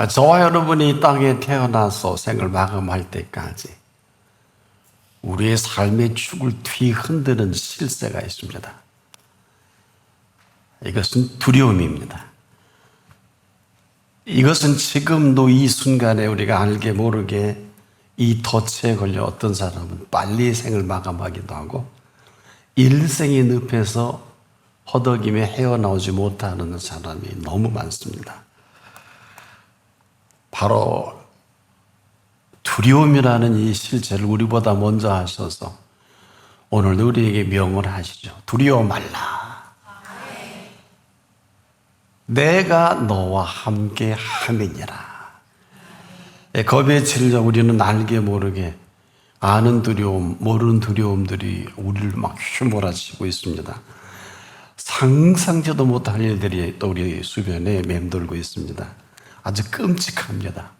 저와 여러분이 이 땅에 태어나서 생을 마감할 때까지 우리의 삶의 축을 뒤흔드는 실세가 있습니다. 이것은 두려움입니다. 이것은 지금도 이 순간에 우리가 알게 모르게 이 덫에 걸려 어떤 사람은 빨리 생을 마감하기도 하고 일생이 늪에서 허덕임에 헤어나오지 못하는 사람이 너무 많습니다. 바로 두려움이라는 이 실체를 우리보다 먼저 하셔서 오늘도 우리에게 명을 하시죠. 두려워 말라. 내가 너와 함께 함이니라. 겁에 질려 우리는 알게 모르게 아는 두려움, 모르는 두려움들이 우리를 막 휘몰아치고 있습니다. 상상지도 못할 일들이 또 우리 주변에 맴돌고 있습니다. 아주 끔찍합니다.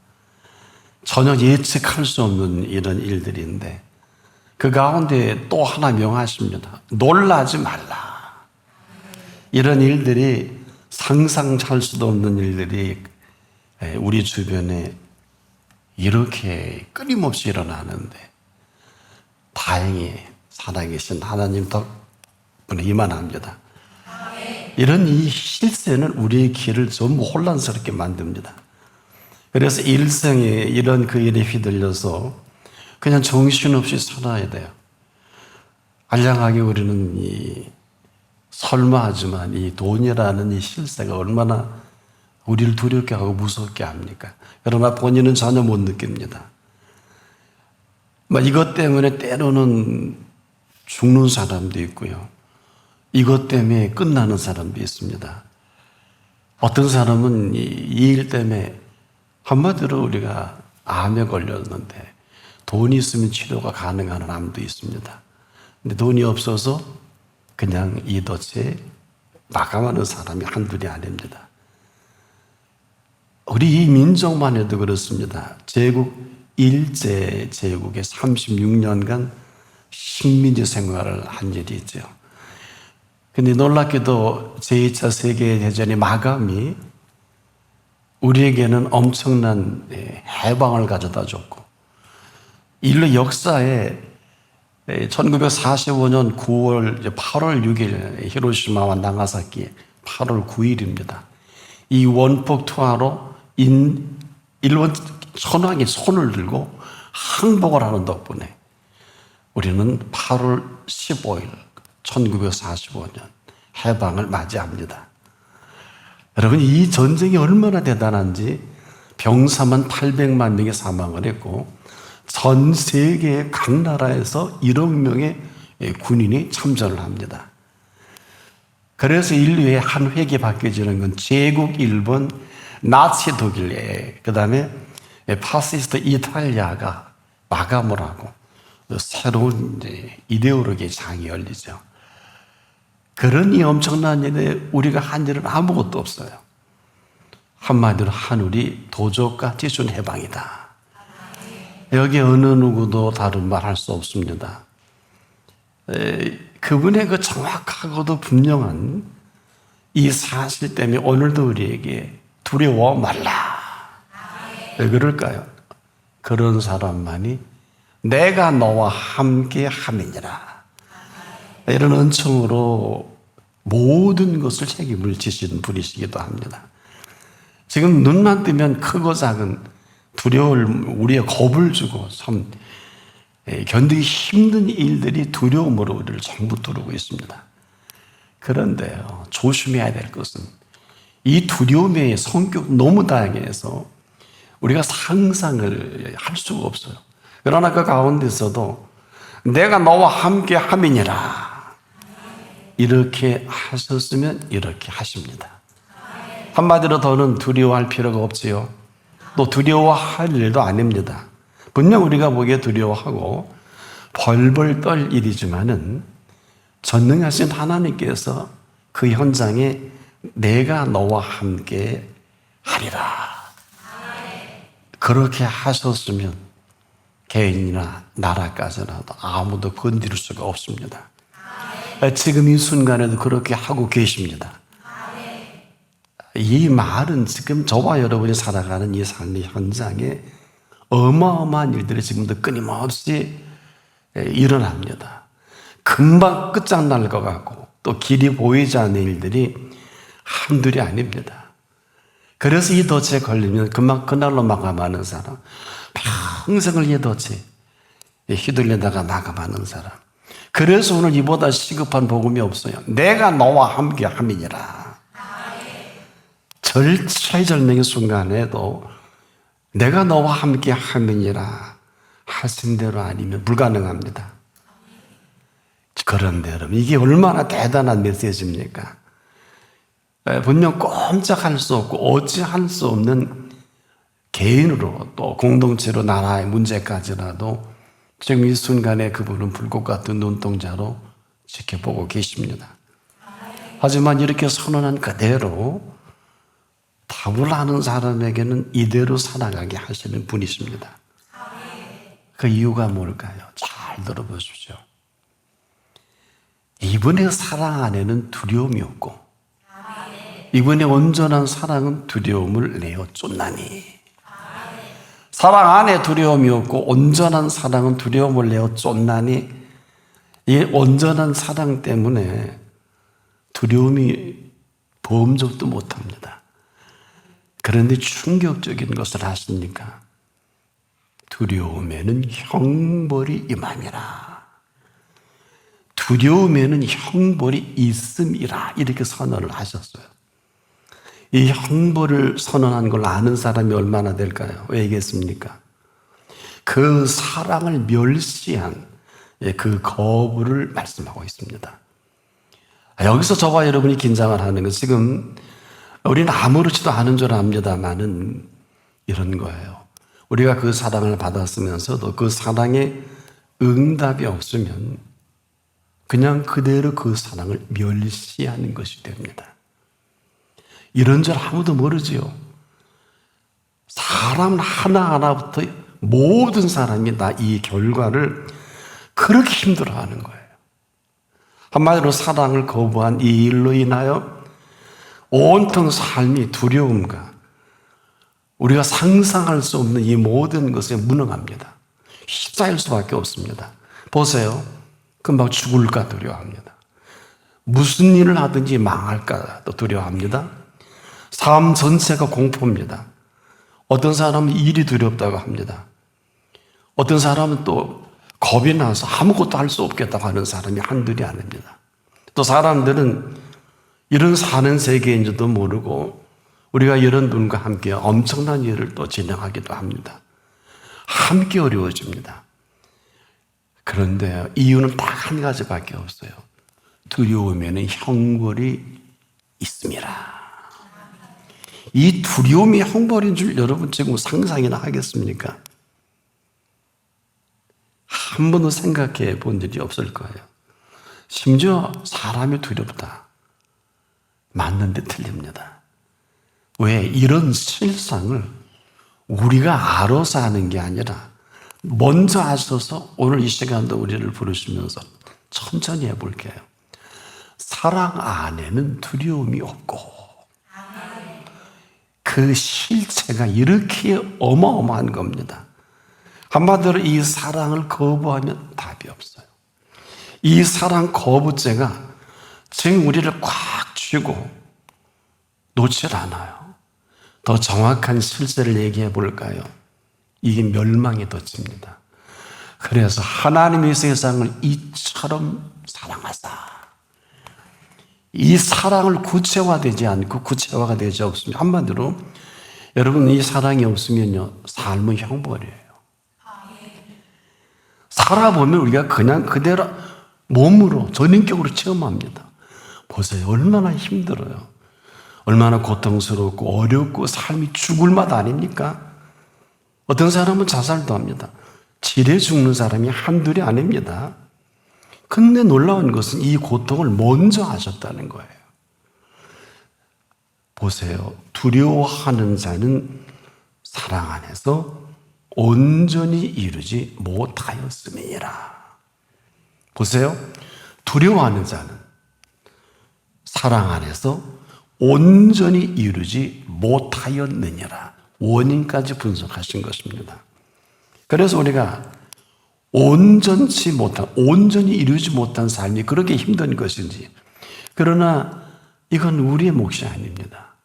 전혀 예측할 수 없는 이런 일들인데 그 가운데 또 하나 명하십니다. 놀라지 말라. 이런 일들이 상상할 수도 없는 일들이 우리 주변에 이렇게 끊임없이 일어나는데 다행히 살아계신 하나님 덕분에 이만합니다. 이런 이 실세는 우리의 길을 전부 혼란스럽게 만듭니다. 그래서 일생에 이런 그 일에 휘둘려서 그냥 정신없이 살아야 돼요. 알량하게 우리는 이 설마하지만 이 돈이라는 이 실세가 얼마나 우리를 두렵게 하고 무섭게 합니까? 그러나 본인은 전혀 못 느낍니다. 이것 때문에 때로는 죽는 사람도 있고요. 이것 때문에 끝나는 사람도 있습니다. 어떤 사람은 이 일 때문에 한마디로 우리가 암에 걸렸는데 돈이 있으면 치료가 가능한 암도 있습니다. 근데 돈이 없어서 그냥 이 덫에 마감하는 사람이 한둘이 아닙니다. 우리 이 민족만 해도 그렇습니다. 제국 일제 제국에 36년간 식민지 생활을 한 일이 있죠. 근데 놀랍게도 제2차 세계대전의 마감이 우리에게는 엄청난 해방을 가져다 줬고 인류 역사에 1945년 8월 6일 히로시마와 나가사키 8월 9일입니다. 이 원폭 투하로 일본 천황이 손을 들고 항복을 하는 덕분에 우리는 8월 15일 1945년 해방을 맞이합니다. 여러분 이 전쟁이 얼마나 대단한지 병사만 800만 명이 사망을 했고 전 세계의 각 나라에서 1억 명의 군인이 참전을 합니다. 그래서 인류의 한 획이 바뀌어지는 건 제국 일본, 나치 독일, 그 다음에 파시스트 이탈리아가 마감을 하고 새로운 이데올로기의 장이 열리죠. 그런 이 엄청난 일에 우리가 한 일은 아무것도 없어요. 한마디로 하늘이 도적같이 준 해방이다. 여기 어느 누구도 다른 말 할 수 없습니다. 그분의 그 정확하고도 분명한 이 사실 때문에 오늘도 우리에게 두려워 말라. 왜 그럴까요? 그런 사람만이 내가 너와 함께 함이니라. 이런 은총으로 모든 것을 책임을 지시는 분이시기도 합니다. 지금 눈만 뜨면 크고 작은 두려움을 우리의 겁을 주고 참 견디기 힘든 일들이 두려움으로 우리를 전부 뚫고 있습니다. 그런데요, 조심해야 될 것은 이 두려움의 성격 너무 다양해서 우리가 상상을 할 수가 없어요. 그러나 그 가운데서도 내가 너와 함께 함이니라 이렇게 하셨으면 이렇게 하십니다. 한마디로 더는 두려워할 필요가 없지요. 또 두려워할 일도 아닙니다. 분명 우리가 보기에 두려워하고 벌벌 떨 일이지만은 전능하신 하나님께서 그 현장에 내가 너와 함께 하리라. 그렇게 하셨으면 개인이나 나라까지라도 아무도 건드릴 수가 없습니다. 지금 이 순간에도 그렇게 하고 계십니다. 이 말은 지금 저와 여러분이 살아가는 이 삶의 현장에 어마어마한 일들이 지금도 끊임없이 일어납니다. 금방 끝장날 것 같고 또 길이 보이지 않는 일들이 한둘이 아닙니다. 그래서 이 덫에 걸리면 금방 그날로 마감하는 사람, 평생을 이 덫에 휘둘리다가 마감하는 사람. 그래서 오늘 이보다 시급한 복음이 없어요. 내가 너와 함께 함이니라. 절체절명의 순간에도 내가 너와 함께 함이니라 하신 대로 아니면 불가능합니다. 그런데 여러분, 이게 얼마나 대단한 메시지입니까? 분명 꼼짝할 수 없고 어찌할 수 없는 개인으로 또 공동체로 나라의 문제까지라도 지금 이 순간에 그분은 불꽃 같은 눈동자로 지켜보고 계십니다. 하지만 이렇게 선언한 그대로 답을 아는 사람에게는 이대로 살아가게 하시는 분이십니다. 그 이유가 뭘까요? 잘 들어보십시오. 이분의 사랑 안에는 두려움이 없고 이분의 온전한 사랑은 두려움을 내어 쫓나니. 사랑 안에 두려움이 없고 온전한 사랑은 두려움을 내어 쫓나니. 이 온전한 사랑 때문에 두려움이 범접도 못합니다. 그런데 충격적인 것을 아십니까? 두려움에는 형벌이 임함이라. 두려움에는 형벌이 있음이라. 이렇게 선언을 하셨어요. 이 형벌을 선언한 걸 아는 사람이 얼마나 될까요? 왜겠습니까? 그 사랑을 멸시한 그 거부를 말씀하고 있습니다. 여기서 저와 여러분이 긴장을 하는 건 지금 우리는 아무렇지도 않은 줄 압니다만은 이런 거예요. 우리가 그 사랑을 받았으면서도 그 사랑에 응답이 없으면 그냥 그대로 그 사랑을 멸시하는 것이 됩니다. 이런 줄 아무도 모르지요. 사람 하나하나부터 모든 사람이 다 이 결과를 그렇게 힘들어하는 거예요. 한마디로 사랑을 거부한 이 일로 인하여 온통 삶이 두려움과 우리가 상상할 수 없는 이 모든 것에 무능합니다. 휩싸일 수밖에 없습니다. 보세요. 금방 죽을까 두려워합니다. 무슨 일을 하든지 망할까 또 두려워합니다. 삶 전체가 공포입니다. 어떤 사람은 일이 두렵다고 합니다. 어떤 사람은 또 겁이 나서 아무것도 할 수 없겠다고 하는 사람이 한둘이 아닙니다. 또 사람들은 이런 사는 세계인지도 모르고 우리가 이런 분과 함께 엄청난 일을 또 진행하기도 합니다. 함께 어려워집니다. 그런데 이유는 딱 한 가지밖에 없어요. 두려움에는 형벌이 있습니다. 이 두려움이 형벌인 줄 여러분 지금 상상이나 하겠습니까? 한 번도 생각해 본 일이 없을 거예요. 심지어 사람이 두렵다. 맞는데 틀립니다. 왜? 이런 실상을 우리가 알아서 하는 게 아니라 먼저 하셔서 오늘 이 시간도 우리를 부르시면서 천천히 해볼게요. 사랑 안에는 두려움이 없고 그 실체가 이렇게 어마어마한 겁니다. 한마디로 이 사랑을 거부하면 답이 없어요. 이 사랑 거부죄가 지금 우리를 꽉 쥐고 놓질 않아요. 더 정확한 실제를 얘기해 볼까요? 이게 멸망의 덫입니다. 그래서 하나님의 세상을 이처럼 사랑하사. 이 사랑을 구체화되지 않고 구체화가 되지 없으면 한마디로 여러분 이 사랑이 없으면요 삶은 형벌이에요. 살아보면 우리가 그냥 그대로 몸으로 전인격으로 체험합니다. 보세요. 얼마나 힘들어요. 얼마나 고통스럽고 어렵고 삶이 죽을 맛 아닙니까? 어떤 사람은 자살도 합니다. 질에 죽는 사람이 한둘이 아닙니다. 근데 놀라운 것은 이 고통을 먼저 하셨다는 거예요. 보세요. 두려워하는 자는 사랑 안에서 온전히 이루지 못하였음이니라. 보세요. 두려워하는 자는 사랑 안에서 온전히 이루지 못하였느니라. 원인까지 분석하신 것입니다. 그래서 우리가 온전히 이루지 못한 삶이 그렇게 힘든 것인지, 그러나 이건 우리의 몫이 아닙니다.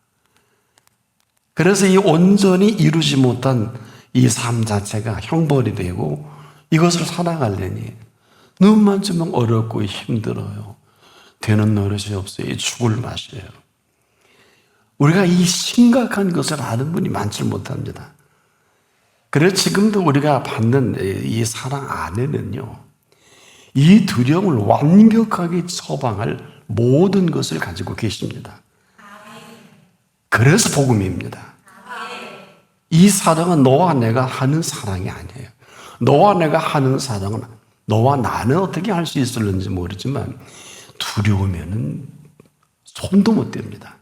그래서 이 온전히 이루지 못한 이 삶 자체가 형벌이 되고, 이것을 살아가려니 눈만 주면 어렵고 힘들어요. 되는 노릇이 없어요. 죽을 맛이에요. 우리가 이 심각한 것을 아는 분이 많지 못합니다. 그래서 지금도 우리가 받는 이 사랑 안에는요, 이 두려움을 완벽하게 처방할 모든 것을 가지고 계십니다. 그래서 복음입니다. 이 사랑은 너와 내가 하는 사랑이 아니에요. 너와 내가 하는 사랑은 너와 나는 어떻게 할 수 있을는지 모르지만 두려우면은 손도 못 댑니다.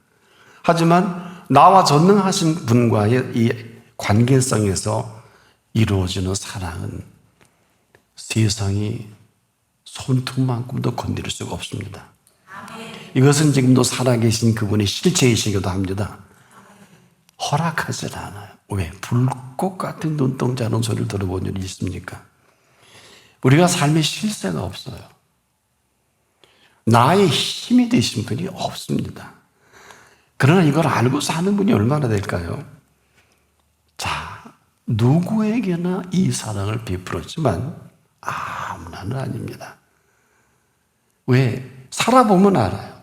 하지만 나와 전능하신 분과의 이 관계성에서 이루어지는 사랑은 세상이 손톱만큼도 건드릴 수가 없습니다. 이것은 지금도 살아계신 그분의 실체이시기도 합니다. 허락하지 않아요. 왜? 불꽃 같은 눈동자는 소리를 들어본 일이 있습니까? 우리가 삶에 실세가 없어요. 나의 힘이 되신 분이 없습니다. 그러나 이걸 알고 사는 분이 얼마나 될까요? 자, 누구에게나 이 사랑을 베풀었지만 아무나는 아닙니다. 왜? 살아보면 알아요.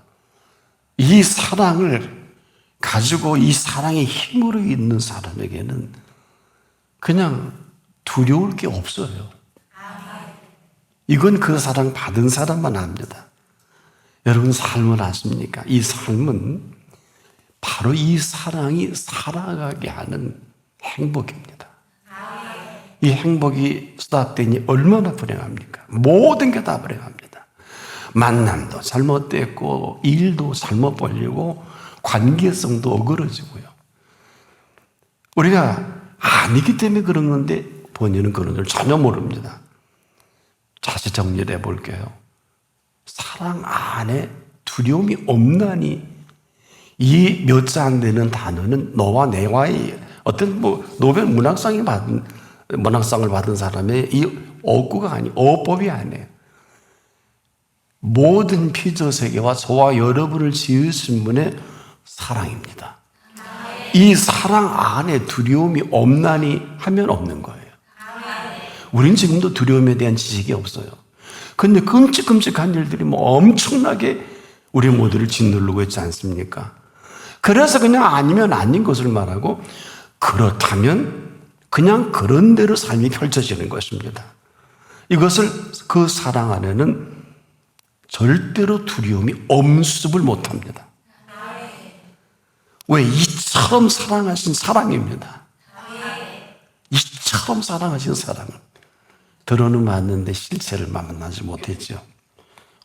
이 사랑을 가지고 이 사랑의 힘으로 있는 사람에게는 그냥 두려울 게 없어요. 이건 그 사랑 받은 사람만 압니다. 여러분 삶을 아십니까? 이 삶은 바로 이 사랑이 살아가게 하는 행복입니다. 이 행복이 스탑되니 얼마나 불행합니까? 모든 게 다 불행합니다. 만남도 잘못됐고, 일도 잘못 벌리고, 관계성도 어그러지고요. 우리가 아니기 때문에 그런 건데 본인은 그런 줄 전혀 모릅니다. 다시 정리를 해볼게요. 사랑 안에 두려움이 없나니, 이 몇 자 안 되는 단어는 너와 내와의 어떤 노벨 문학상을 받은 사람의 이 어구가 아니, 어법이 아니에요. 모든 피조 세계와 저와 여러분을 지으신 분의 사랑입니다. 이 사랑 안에 두려움이 없나니 하면 없는 거예요. 우린 지금도 두려움에 대한 지식이 없어요. 근데 끔찍끔찍한 일들이 엄청나게 우리 모두를 짓누르고 있지 않습니까? 그래서 그냥 아니면 아닌 것을 말하고, 그렇다면 그냥 그런 대로 삶이 펼쳐지는 것입니다. 이것을 그 사랑 안에는 절대로 두려움이 엄습을 못합니다. 왜? 이처럼 사랑하신 사랑입니다. 이처럼 사랑하신 사랑은 들어는 봤는데 실체를 만나지 못했죠.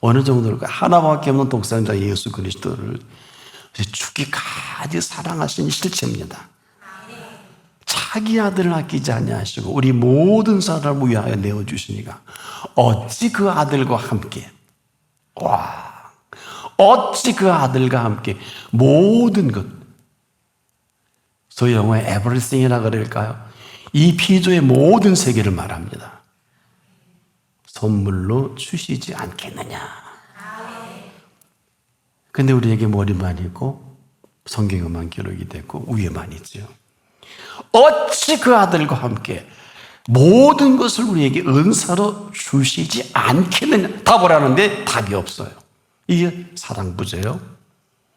어느 정도로 하나밖에 없는 독생자 예수 그리스도를 죽기까지 사랑하신 실체입니다. 자기 아들을 아끼지 아니하시고 우리 모든 사람을 위하여 내어주시니까 어찌 그 아들과 함께, 어찌 그 아들과 함께 모든 것, 소위 영어에 everything이라 그럴까요? 이 피조의 모든 세계를 말합니다. 선물로 주시지 않겠느냐. 근데 우리에게 머리만 있고 성경에만 기록이 됐고 위에만 있죠. 어찌 그 아들과 함께 모든 것을 우리에게 은사로 주시지 않겠느냐. 답을 하는데 답이 없어요. 이게 사랑 부재요.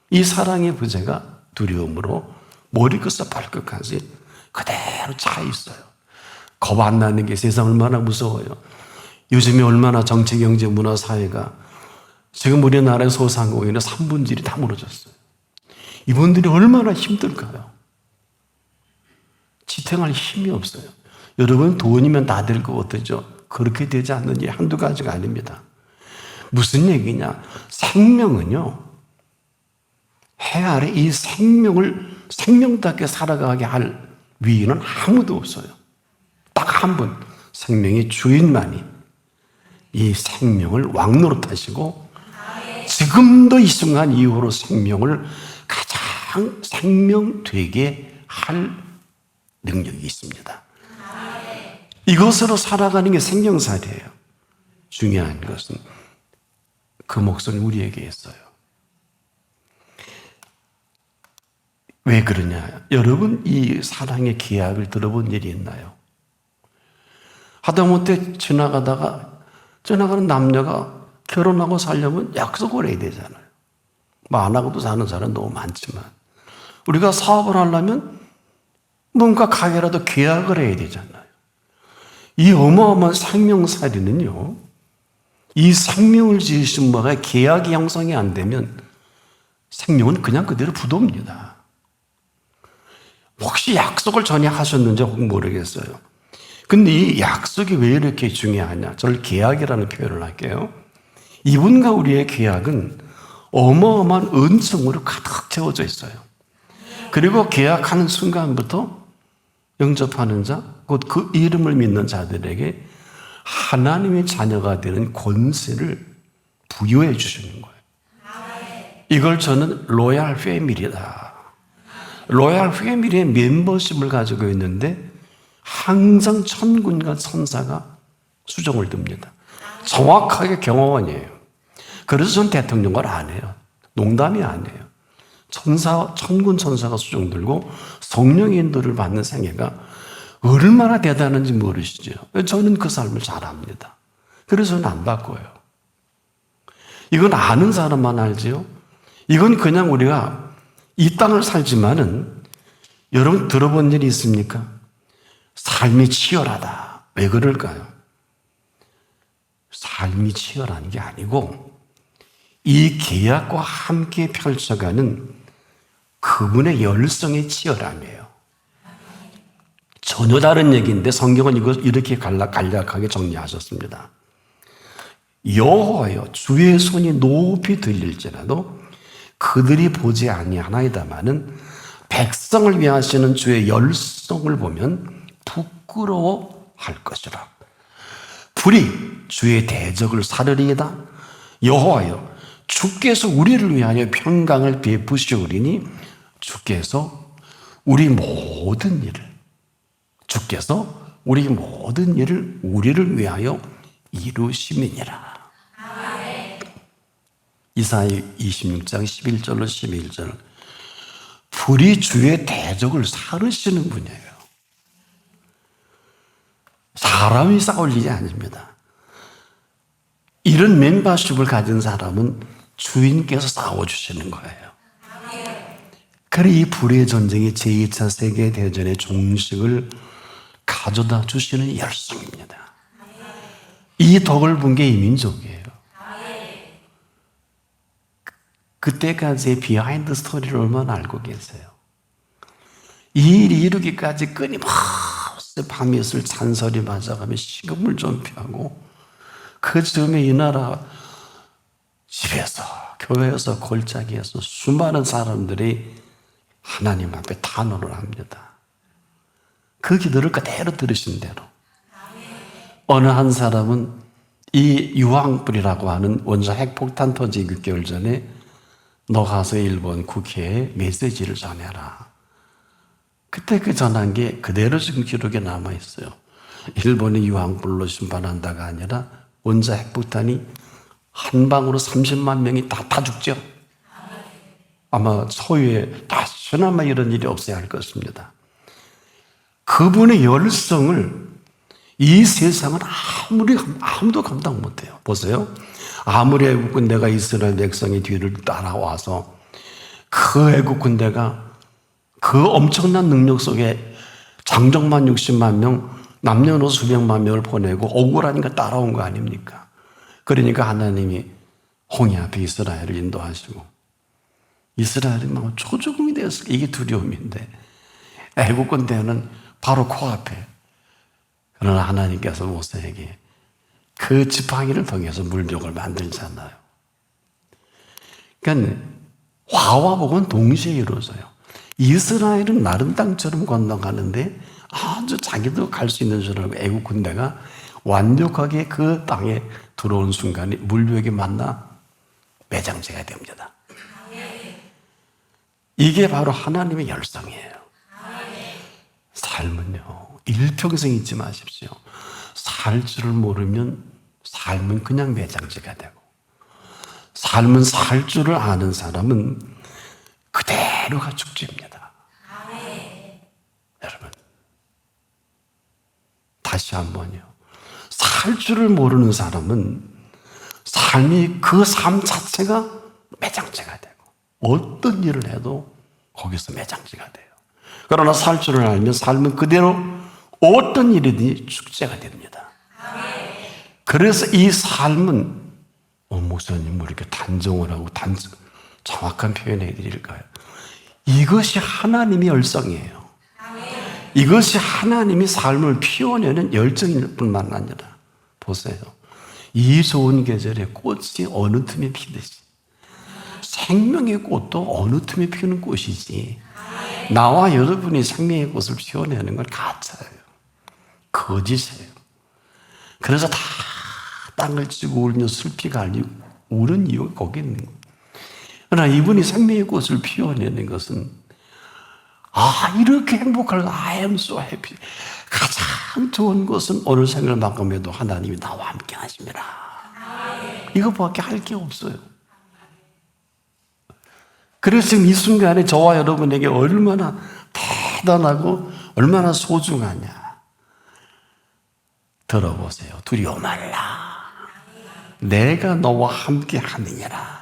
이 사랑의 부재가 두려움으로 머리끝에서 발끝까지 그대로 차 있어요. 겁 안 나는 게 세상 얼마나 무서워요. 요즘에 얼마나 정치, 경제, 문화, 사회가 지금 우리나라의 소상공인의 3분질이 다 무너졌어요. 이분들이 얼마나 힘들까요? 지탱할 힘이 없어요. 여러분 돈이면 다 될 것 같죠? 그렇게 되지 않는 일 한두 가지가 아닙니다. 무슨 얘기냐? 생명은요, 해 아래 이 생명을 생명답게 살아가게 할 위인은 아무도 없어요. 딱 한 분, 생명의 주인만이 이 생명을 왕노릇하시고 지금도 이 순간 이후로 생명을 가장 생명되게 할 능력이 있습니다. 이것으로 살아가는 게 생명살이에요. 중요한 것은 그 몫은 우리에게 있어요. 왜 그러냐? 여러분, 이 사랑의 계약을 들어본 일이 있나요? 하다못해 지나가는 남녀가 결혼하고 살려면 약속을 해야 되잖아요. 뭐 안 하고도 사는 사람 너무 많지만, 우리가 사업을 하려면 뭔가 가게라도 계약을 해야 되잖아요. 이 어마어마한 생명살이는요, 이 생명을 지으신 분과 계약이 형성이 안 되면 생명은 그냥 그대로 부도입니다. 혹시 약속을 전에 하셨는지 혹은 모르겠어요. 근데 이 약속이 왜 이렇게 중요하냐? 저를 계약이라는 표현을 할게요. 이분과 우리의 계약은 어마어마한 은총으로 가득 채워져 있어요. 그리고 계약하는 순간부터 영접하는 자, 곧 그 이름을 믿는 자들에게 하나님의 자녀가 되는 권세를 부여해 주시는 거예요. 이걸 저는 로얄 패밀리다. 로얄 패밀리의 멤버십을 가지고 있는데 항상 천군과 천사가 수종을 듭니다. 정확하게 경호원이에요. 그래서 전 대통령을 안 해요. 농담이 아니에요. 천군 천사가 수종 들고 성령의 인도를 받는 생애가 얼마나 대단한지 모르시죠? 저는 그 삶을 잘 압니다. 그래서 저는 안 바꿔요. 이건 아는 사람만 알지요? 이건 그냥 우리가 이 땅을 살지만은 여러분 들어본 일이 있습니까? 삶이 치열하다. 왜 그럴까요? 삶이 치열한 게 아니고 이 계약과 함께 펼쳐가는 그분의 열성의 치열함이에요. 전혀 다른 얘기인데 성경은 이걸 이렇게 간략하게 정리하셨습니다. 여호와여, 주의 손이 높이 들릴지라도 그들이 보지 아니하나이다마는 백성을 위하시는 주의 열성을 보면 부끄러워할 것이라. 불이 주의 대적을 사르리이다. 여호와여, 주께서 우리를 위하여 평강을 베푸시오리니 주께서 우리 모든 일을 우리를 위하여 이루심이니라. 이사야 26장 11절로 12절. 불이 주의 대적을 사르시는 분이에요. 사람이 싸울 일이 아닙니다. 이런 멤버십을 가진 사람은 주인께서 싸워주시는 거예요. 그래 이 불의 전쟁이 제2차 세계대전의 종식을 가져다 주시는 열성입니다. 이 덕을 본 게 이 민족이에요. 그때까지의 비하인드 스토리를 얼마나 알고 계세요? 이 일이 이루기까지 끊임없이 밤이슬 잔소리 맞아가며 식음을 좀피하고 그 즈음에 이 나라 집에서 교회에서 골짜기에서 수많은 사람들이 하나님 앞에 탄원을 합니다. 그 기도를 그대로 들으신 대로. 어느 한 사람은 이 유황불이라고 하는 원자 핵폭탄 터지기 6개월 전에 너 가서 일본 국회에 메시지를 전해라. 그때 그 전한 게 그대로 지금 기록에 남아있어요. 일본이 유황불로 심판한다가 아니라 원자 핵폭탄이 한 방으로 30만 명이 다 죽죠. 아마 소유에 다시나마 이런 일이 없어야 할 것입니다. 그분의 열성을 이 세상은 아무도 감당 못해요. 보세요. 아무리 애국 군대가 이스라엘 백성의 뒤를 따라와서 그 애국 군대가 그 엄청난 능력 속에 장정만 60만 명, 남녀노소 수백만 명을 보내고 억울하니까 따라온 거 아닙니까? 그러니까 하나님이 홍해 앞에 이스라엘을 인도하시고 이스라엘이 막 초조금이 되었을 이게 두려움인데 애국 군대는 바로 코앞에. 그러나 하나님께서 모세에게 그 지팡이를 통해서 물벽을 만들잖아요. 그러니까 화와 복은 동시에 이루어져요. 이스라엘은 나름 땅처럼 건너가는데 아주 자기도 갈 수 있는 줄 알고 애국 군대가 완벽하게 그 땅에 들어온 순간에 물벽에 만나 매장제가 됩니다. 이게 바로 하나님의 열성이에요. 삶은요, 일평생 잊지 마십시오. 살 줄을 모르면 삶은 그냥 매장지가 되고, 삶은 살 줄을 아는 사람은 그대로가 축제입니다. 여러분, 다시 한번요. 살 줄을 모르는 사람은 삶이 그 삶 자체가 매장지가 되고, 어떤 일을 해도 거기서 매장지가 돼요. 그러나 살 줄을 알면 삶은 그대로 어떤 일이든지 축제가 됩니다. 그래서 이 삶은 목사님 뭐 이렇게 단정을 하고 정확한 표현해 드릴까요? 이것이 하나님의 열성이에요. 이것이 하나님이 삶을 피워내는 열정일 뿐만 아니라, 보세요. 이 좋은 계절에 꽃이 어느 틈에 피듯이 생명의 꽃도 어느 틈에 피우는 꽃이지, 나와 여러분이 생명의 꽃을 피워내는 건 가짜예요. 거짓이에요. 그래서 다 땅을 치고 울며 슬피 갈리고 우는 이유가 거기 있는 거예요. 그러나 이분이 생명의 꽃을 피워내는 것은, 이렇게 행복할, I am so happy. 가장 좋은 것은 오늘 생일만큼 해도 하나님이 나와 함께 하심이라. 이것밖에 할 게 없어요. 그래서 지금 이 순간에 저와 여러분에게 얼마나 대단하고 얼마나 소중하냐. 들어보세요. 두려워 말라. 내가 너와 함께 하느니라.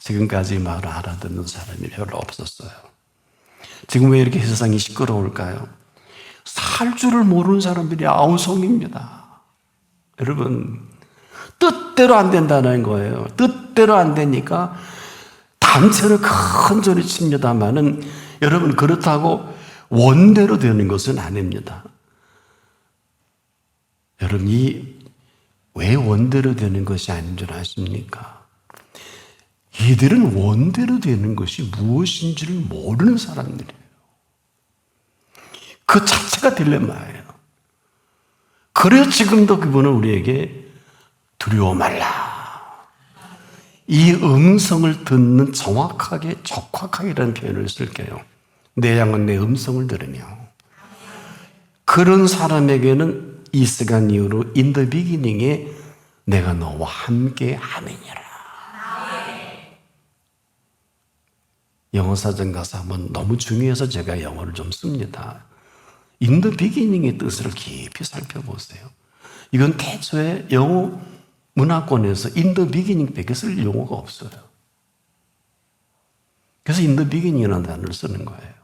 지금까지 말을 알아듣는 사람이 별로 없었어요. 지금 왜 이렇게 세상이 시끄러울까요? 살 줄을 모르는 사람들이 아우성입니다. 여러분, 뜻대로 안 된다는 거예요. 뜻대로 안 되니까 단체로 큰 소리 칩니다만은, 여러분, 그렇다고 원대로 되는 것은 아닙니다. 여러분, 왜 원대로 되는 것이 아닌 줄 아십니까? 이들은 원대로 되는 것이 무엇인지를 모르는 사람들이에요. 그 자체가 딜레마예요. 그래서 지금도 그분은 우리에게 두려워 말라. 이 음성을 듣는, 정확하게 적확하게라는 표현을 쓸게요. 내 양은 내 음성을 들으며. 그런 사람에게는 이 시간 이후로 in the beginning에 내가 너와 함께 하느니라. 영어 사전 가서 한번, 너무 중요해서 제가 영어를 좀 씁니다. in the beginning의 뜻을 깊이 살펴보세요. 이건 태초에 영어 문화권에서 in the beginning 밖에 쓸 용어가 없어요. 그래서 in the beginning이라는 단어를 쓰는 거예요.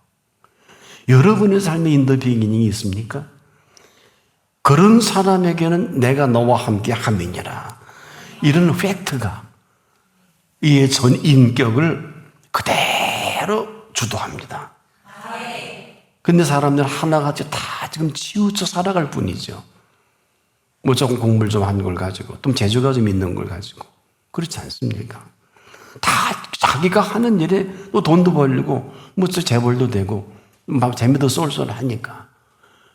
여러분의 삶에 in the beginning이 있습니까? 그런 사람에게는 내가 너와 함께 함이니라. 이런 팩트가 이의 전 인격을 그대로 주도합니다. 근데 사람들 하나같이 다 지금 치우쳐 살아갈 뿐이죠. 뭐 조금 공부를 좀 한 걸 가지고, 좀 재주가 좀 있는 걸 가지고. 그렇지 않습니까? 다 자기가 하는 일에 또 돈도 벌리고, 뭐 재벌도 되고, 막 재미도 쏠쏠하니까.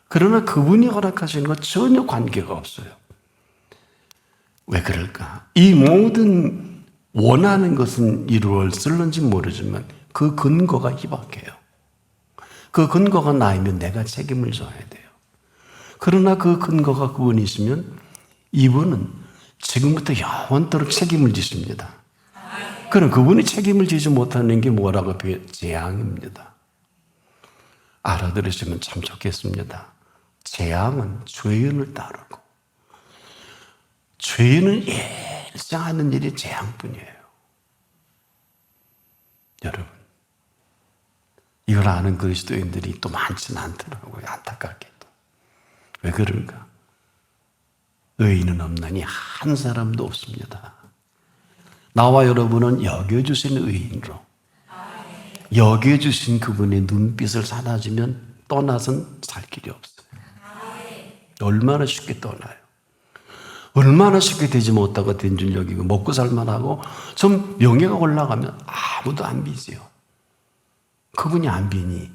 그러나 그분이 허락하시는 건 전혀 관계가 없어요. 왜 그럴까? 이 모든 원하는 것은 이루어질는지 모르지만 그 근거가 희박해요. 그 근거가 나이면 내가 책임을 져야 돼요. 그러나 그 근거가 그분이시면 이분은 지금부터 영원토록 책임을 지십니다. 그럼 그분이 책임을 지지 못하는 게 뭐라고 표현? 재앙입니다. 알아들으시면 참 좋겠습니다. 재앙은 죄인을 따르고, 죄인은 일상하는 일이 재앙뿐이에요. 여러분, 이걸 아는 그리스도인들이 또 많지는 않더라고요. 안타깝게도. 왜 그럴까? 의인은 없나니 한 사람도 없습니다. 나와 여러분은 여겨주신 의인으로, 여겨주신 그분의 눈빛을 사라지면 떠나선 살 길이 없어요. 얼마나 쉽게 떠나요. 얼마나 쉽게 되지 못하고 된 줄 여기고, 먹고 살만하고 좀 명예가 올라가면 아무도 안 비지요. 그분이 안 비니,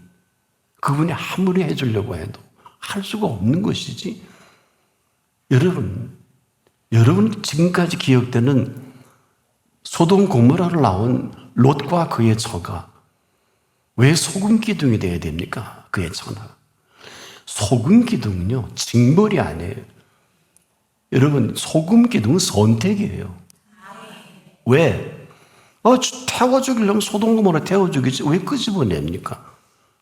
그분이 아무리 해주려고 해도 할 수가 없는 것이지. 여러분 지금까지 기억되는 소돔 고모라로 나온 롯과 그의 처가 왜 소금 기둥이 되어야 됩니까? 그의 처가. 소금 기둥은요, 징벌이 아니에요. 여러분, 소금 기둥은 선택이에요. 왜? 태워 죽이려면 소돔고모라 태워 죽이지 왜 끄집어냅니까?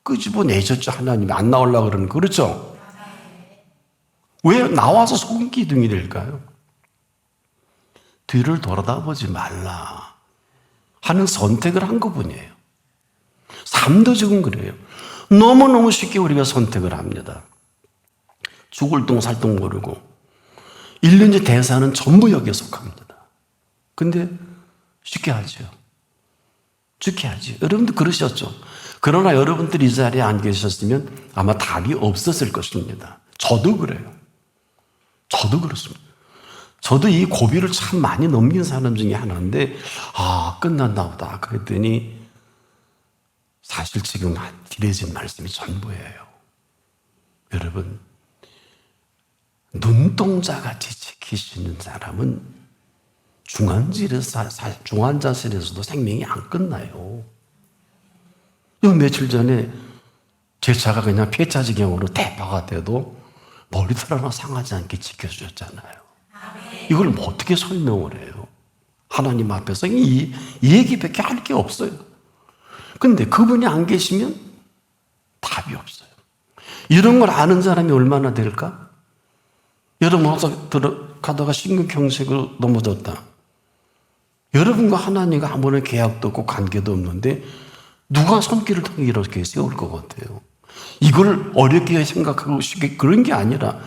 끄집어내셨죠. 하나님이 안 나오려고 그러는 거. 그렇죠? 왜 나와서 소금 기둥이 될까요? 뒤를 돌아다보지 말라 하는 선택을 한 것뿐이에요. 삶도 지금 그래요. 너무너무 쉽게 우리가 선택을 합니다. 죽을 똥 살 똥 모르고 1년째 대사는 전부 여기에 속합니다. 근데 쉽게 하죠. 쉽게 하죠. 여러분도 그러셨죠. 그러나 여러분들이 이 자리에 안 계셨으면 아마 답이 없었을 것입니다. 저도 그래요. 저도 그렇습니다. 저도 이 고비를 참 많이 넘긴 사람 중에 하나인데 끝났나 보다 그랬더니 사실 지금 드려진 말씀이 전부예요. 여러분, 눈동자같이 지키시는 사람은 중환자실에서도 생명이 안 끝나요. 며칠 전에 제 차가 그냥 폐차지경으로 대파가 돼도 머리털 하나 상하지 않게 지켜주셨잖아요. 이걸 뭐 어떻게 설명을 해요? 하나님 앞에서 이 얘기밖에 할 게 없어요. 근데 그분이 안 계시면 답이 없어요. 이런 걸 아는 사람이 얼마나 될까? 여러분 어서 들어가다가 심근경색으로 넘어졌다. 여러분과 하나님과 아무런 계약도 없고 관계도 없는데 누가 손길을 통해 이렇게 세울 것 같아요? 이걸 어렵게 생각하고 쉽게 그런 게 아니라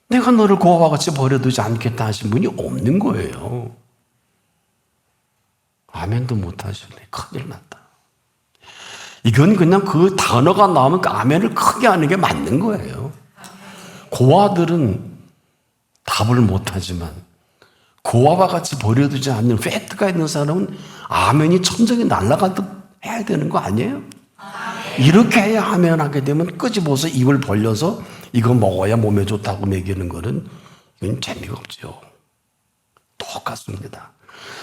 내가 너를 고아와 같이 버려두지 않겠다 하신 분이 없는 거예요. 아멘도 못 하시네. 큰일 났다. 이건 그냥 그 단어가 나오면 그 아멘을 크게 하는 게 맞는 거예요. 고아들은 답을 못 하지만 고아와 같이 버려두지 않는 팩트가 있는 사람은 아멘이 천정에 날아가듯 해야 되는 거 아니에요? 이렇게 해야 아멘하게 되면 끄집어서 입을 벌려서 이거 먹어야 몸에 좋다고 먹이는 거는 이건 재미가 없죠. 똑같습니다.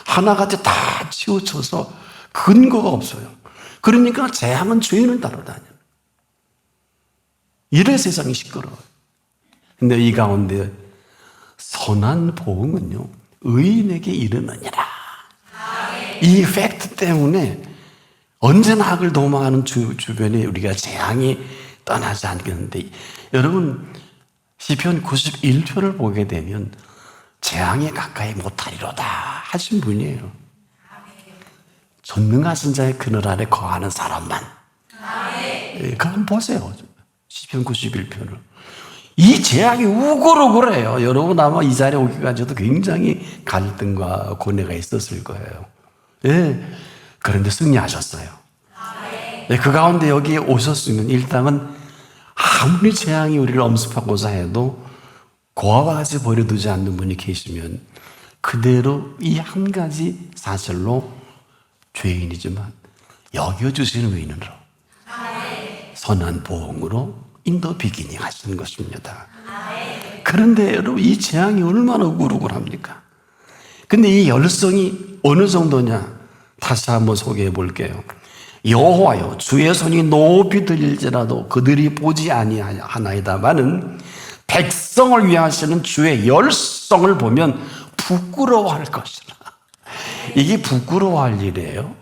하나같이 다 치우쳐서 근거가 없어요. 그러니까 재앙은 죄인을 따라다녀요. 이래 세상이 시끄러워요. 근데 이 가운데 선한 보응은요, 의인에게 이르느니라. 이 팩트 때문에 언제나 악을 도망하는 주변에 우리가 재앙이 떠나지 않겠는데, 여러분 시편 91편을 보게 되면 재앙에 가까이 못하리로다 하신 분이에요. 전능하신 자의 그늘 아래 거하는 사람만. 그럼 보세요. 시편 91편을. 이 재앙이 우글우글해요. 여러분 아마 이 자리에 오기까지도 굉장히 갈등과 고뇌가 있었을 거예요. 그런데 승리하셨어요. 그 가운데 여기에 오셨으면 일단은 아무리 재앙이 우리를 엄습하고자 해도 고아와 같이 버려두지 않는 분이 계시면 그대로 이 한 가지 사실로 죄인이지만 여겨주시는 의인으로 선한 보응으로 인도 비기닝 하시는 것입니다. 그런데 여러분 이 재앙이 얼마나 우글우글합니까? 근데 이 열성이 어느 정도냐? 다시 한번 소개해 볼게요. 여호와여 주의 손이 높이 들릴지라도 그들이 보지 아니하나이다마는 백성을 위하시는 주의 열성을 보면 부끄러워할 것이라. 이게 부끄러워할 일이에요.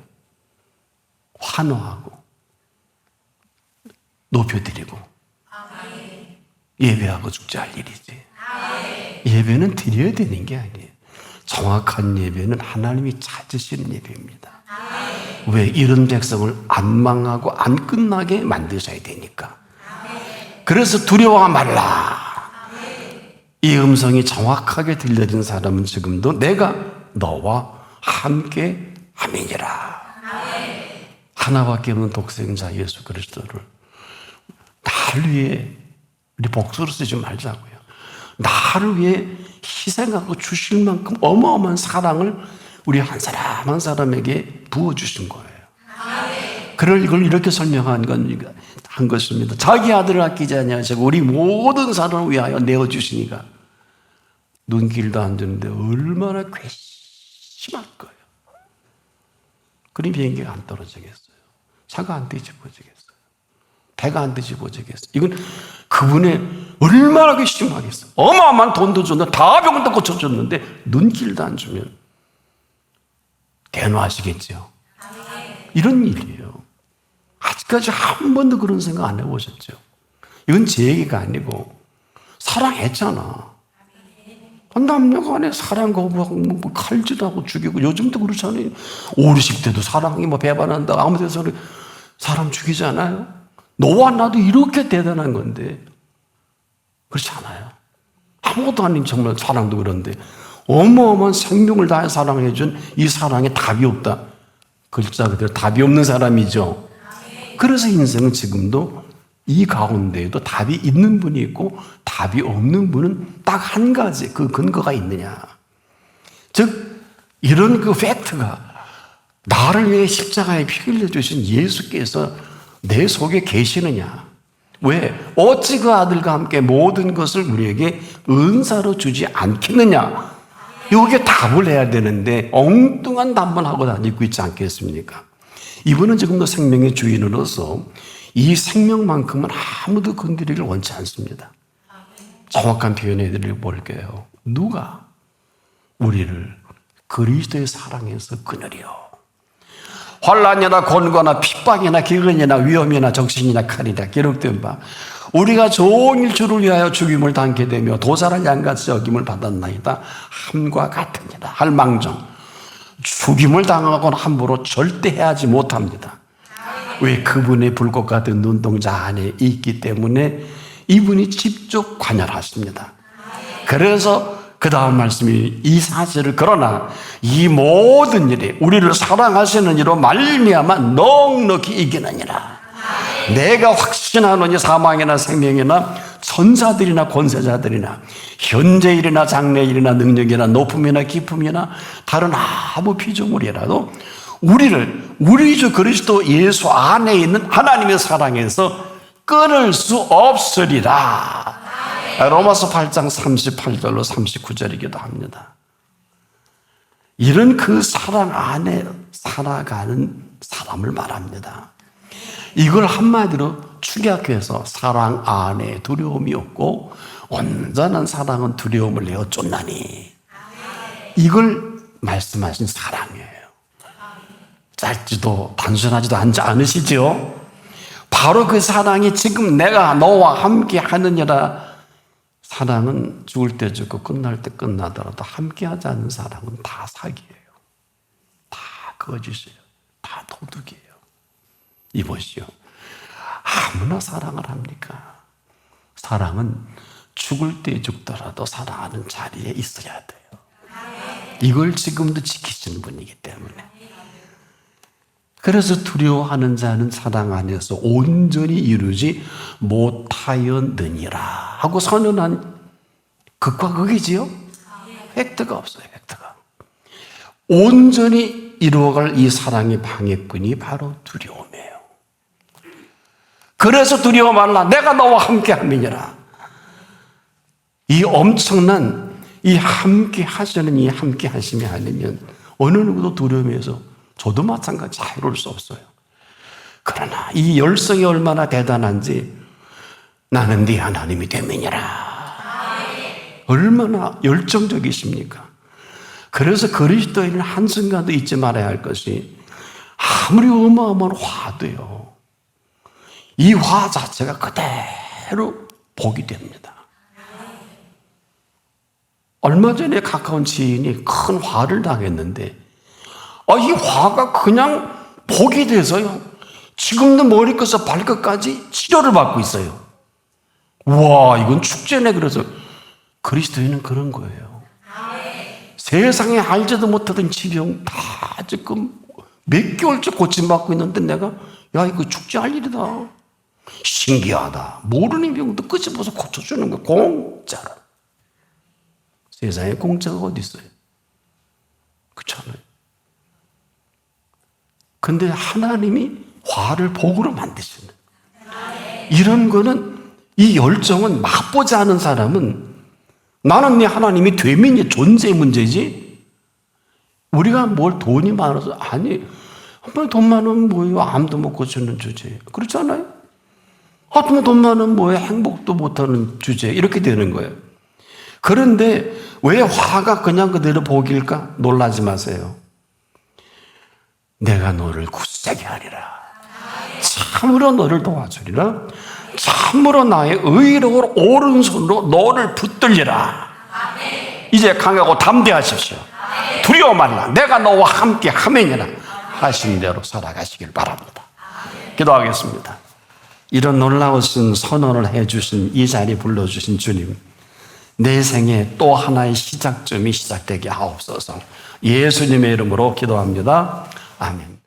환호하고 높여드리고 예배하고 죽지 할 일이지. 예배는 드려야 되는 게 아니에요. 정확한 예배는 하나님이 찾으시는 예배입니다. 왜? 이런 백성을 안 망하고 안 끝나게 만드셔야 되니까. 그래서 두려워 말라. 이 음성이 정확하게 들려진 사람은 지금도 내가 너와 함께 함이니라. 하나밖에 없는 독생자 예수 그리스도를 나를 위해, 우리 복수로 쓰지 말자고요. 나를 위해 희생하고 주실 만큼 어마어마한 사랑을 우리 한 사람 한 사람에게 부어주신 거예요. 그걸 이걸 이렇게 설명한 한 것입니다. 자기 아들을 아끼지 아니하시고 우리 모든 사람을 위하여 내어주시니까 눈길도 안 주는데 얼마나 괘씸할 거예요. 그럼 비행기가 안 떨어지겠어요. 차가 안 뒤집어지겠어요. 배가 안 뒤집어지겠어요. 이건 그분의 얼마나 심하겠어요. 어마어마한 돈도 줬는데 다 병원도 고쳐줬는데 눈길도 안 주면 대노하시겠죠. 이런 일이에요. 아직까지 한 번도 그런 생각 안 해보셨죠? 이건 제 얘기가 아니고 사랑했잖아. 남녀 간에 사랑 거부하고 칼질하고 죽이고 요즘도 그렇잖아요. 5, 60대도 사랑이 배반한다. 아무 데서 사람 죽이잖아요. 너와 나도 이렇게 대단한 건데 그렇지 않아요. 아무것도 아닌 정말 사랑도 그런데 어마어마한 생명을 다해 사랑해준 이 사랑에 답이 없다. 글자 그대로 답이 없는 사람이죠. 그래서 인생은 지금도 이 가운데에도 답이 있는 분이 있고 답이 없는 분은 딱 한 가지 그 근거가 있느냐. 즉 이런 그 팩트가 나를 위해 십자가에 피 흘려주신 예수께서 내 속에 계시느냐. 왜? 어찌 그 아들과 함께 모든 것을 우리에게 은사로 주지 않겠느냐. 여기에 답을 해야 되는데 엉뚱한 답만 하고 다니고 있지 않겠습니까? 이분은 지금도 생명의 주인으로서 이 생명만큼은 아무도 건드리기를 원치 않습니다. 정확한 표현해 드리려 볼게요. 누가 우리를 그리스도의 사랑에서 끊으려. 환난이나 곤고나 핍박이나 기근이나 위험이나 적신이나 칼이나 기록된 바 우리가 종일 주를 위하여 죽임을 당게 되며 도살할 양같이 여김을 받았나이다. 함과 같으니라. 할망정 죽임을 당하고는 함부로 절대 해하지 못합니다. 왜? 그분의 불꽃 같은 눈동자 안에 있기 때문에 이분이 직접 관여하십니다. 그래서 그 다음 말씀이 이 사실을 그러나 이 모든 일이 우리를 사랑하시는 이로 말미암아 넉넉히 이기느니라. 내가 확신하노니 사망이나 생명이나 천사들이나 권세자들이나 현재일이나 장래일이나 능력이나 높음이나 깊음이나 다른 아무 피조물이라도 우리 주 그리스도 예수 안에 있는 하나님의 사랑에서 끊을 수 없으리라. 로마서 8장 38절로 39절이기도 합니다. 이런 그 사랑 안에 살아가는 사람을 말합니다. 이걸 한마디로 축약해서 사랑 안에 두려움이 없고 온전한 사랑은 두려움을 내어 쫓나니, 이걸 말씀하신 사랑이에요. 짧지도 단순하지도 않으시죠? 바로 그 사랑이 지금 내가 너와 함께 하느니라. 사랑은 죽을 때 죽고 끝날 때 끝나더라도 함께하지 않는 사랑은 다 사기예요. 다 거짓이에요. 다 도둑이에요. 이보시오. 아무나 사랑을 합니까? 사랑은 죽을 때 죽더라도 사랑하는 자리에 있어야 돼요. 이걸 지금도 지키시는 분이기 때문에. 그래서 두려워하는 자는 사랑 안에서 온전히 이루지 못하였느니라 하고 선언한 극과 극이지요. 획득가 없어요. 획득가. 온전히 이루어갈 이 사랑의 방해꾼이 바로 두려움이에요. 그래서 두려워 말라. 내가 너와 함께 함이니라. 이 엄청난 이 함께 하시는 이 함께 하심이 아니면 어느 누구도 두려움에서, 저도 마찬가지, 자유로울 수 없어요. 그러나 이 열성이 얼마나 대단한지, 나는 네 하나님이 되면이라. 얼마나 열정적이십니까? 그래서 그리스도인은 한순간도 잊지 말아야 할 것이, 아무리 어마어마한 화도요, 이 화 자체가 그대로 복이 됩니다. 얼마 전에 가까운 지인이 큰 화를 당했는데, 이 화가 그냥 복이 돼서요, 지금도 머리끝에서 발끝까지 치료를 받고 있어요. 우와, 이건 축제네. 그래서 그리스도인은 그런 거예요. 세상에 알지도 못하던 질병 다 지금 몇 개월째 고침받고 있는데 내가, 야, 이거 축제할 일이다. 신기하다. 모르는 병도 끄집어서 고쳐주는 거 공짜로. 세상에 공짜가 어디 있어요? 그렇잖아요. 근데 하나님이 화를 복으로 만드시는, 이런 거는, 이 열정은 맛보지 않은 사람은, 나는 네 하나님이 되면이 존재의 문제지, 우리가 뭘 돈이 많아서, 아니, 돈 많으면 뭐예요? 암도 못 고치는 주제. 그렇지 않아요? 돈 많으면 뭐예요? 행복도 못하는 주제. 이렇게 되는 거예요. 그런데 왜 화가 그냥 그대로 복일까? 놀라지 마세요. 내가 너를 굳세게 하리라. 참으로 너를 도와주리라. 참으로 나의 의로운 오른손으로 너를 붙들리라. 이제 강하고 담대하십시오. 두려워 말라. 내가 너와 함께 하매니라. 하신 대로 살아가시길 바랍니다. 기도하겠습니다. 이런 놀라우신 선언을 해주신 이 자리에 불러주신 주님, 내 생에 또 하나의 시작점이 시작되게 하옵소서. 예수님의 이름으로 기도합니다. 아멘.